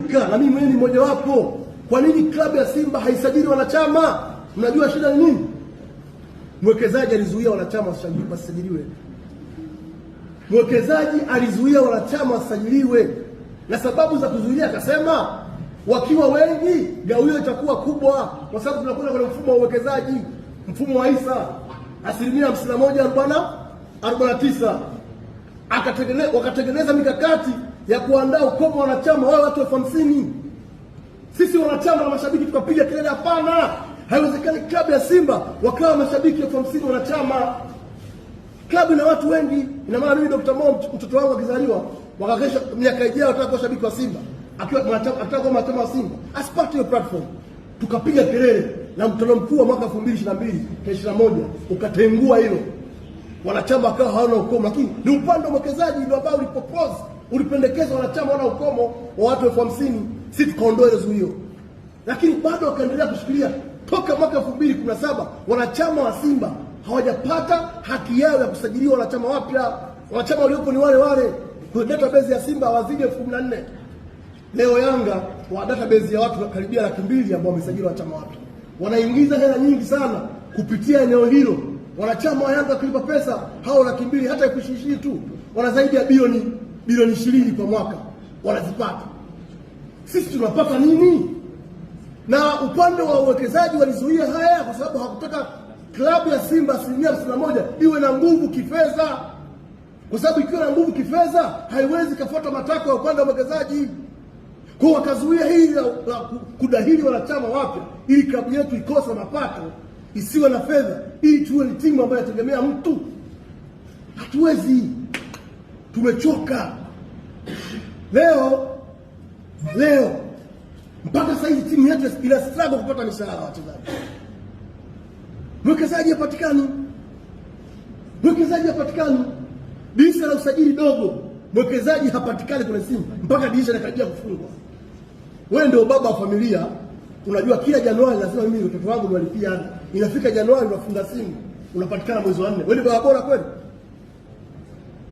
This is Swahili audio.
Na mimi mwenyewe ni mmoja wapo. Kwa nini klabu ya Simba haisajili wanachama? Mnajua shida ni nini? Mwekezaji alizuia wanachama wasajiliwe. Mwekezaji alizuia wanachama wasajiliwe. Na sababu za kuzuia akasema wakiwa wengi gawio itakuwa kubwa, kwa sababu tunakwenda kwenye mfumo wa uwekezaji, mfumo wa hisa 51:49. Wakatengeneza mikakati ya kuandaa ukomo wa wanachama wao watu 50,000. Sisi wanachama na mashabiki tukapiga kelele, hapana, haiwezekani klabu ya Simba wakawa mashabiki 50,000 wanachama. Klabu ina watu wengi. Ina maana mimi Dr. Mo mtoto wangu akizaliwa wakakesha miaka ijayo ataka kuwa shabiki wa Simba, akiwa ataka kuwa mwanachama wa Simba, asipate hiyo platform. Tukapiga kelele na mkutano mkuu wa mwaka 2022 21 ukatengua hilo. Wanachama wakawa hawana ukomo, lakini ni upande wa mwekezaji ndio ambao ulipropose, ulipendekeza wanachama wana ukomo wa watu 50,000, sisi tukaondoa ile zuio. Lakini bado wakaendelea kushikilia toka mwaka 2017 wanachama wa Simba hawajapata haki yao ya kusajiliwa wanachama wapya. Wanachama waliopo ni wale wale. Kwa database ya Simba wazidi 14,000. Leo Yanga wa database ya watu karibia 200,000 ambao wamesajiliwa wanachama wapya. Wanaingiza hela nyingi sana kupitia eneo hilo. Wanachama wa Yanga kulipa pesa hao 200,000 hata ikushishii tu. Wana zaidi ya bilioni 20 kwa mwaka wanazipata. Sisi tunapata nini? Na upande wa uwekezaji walizuia haya kwa sababu hakutaka klabu ya Simba 51% iwe na nguvu kifedha. Kwa sababu ikiwa na nguvu kifedha haiwezi kufuata matakwa ya upande wa uwekezaji. Kwa wakazuia hili la kudahili wanachama wapya ili klabu yetu ikose mapato, isiwe na fedha, ili tuwe ni timu ambayo inategemea mtu. Hatuwezi. Tumechoka. Leo mpaka sasa hivi timu yetu ina struggle kupata mishahara wachezaji. Mwekezaji hapatikani. Dirisha la usajili dogo, mwekezaji hapatikani kwenye Simba mpaka dirisha linakaribia kufungwa. Wewe ndio baba wa familia, unajua kila Januari lazima mimi watoto wangu niwalipie ada. Inafika Januari unafunga simu, unapatikana mwezi wa 4. Wewe ni baba bora kweli?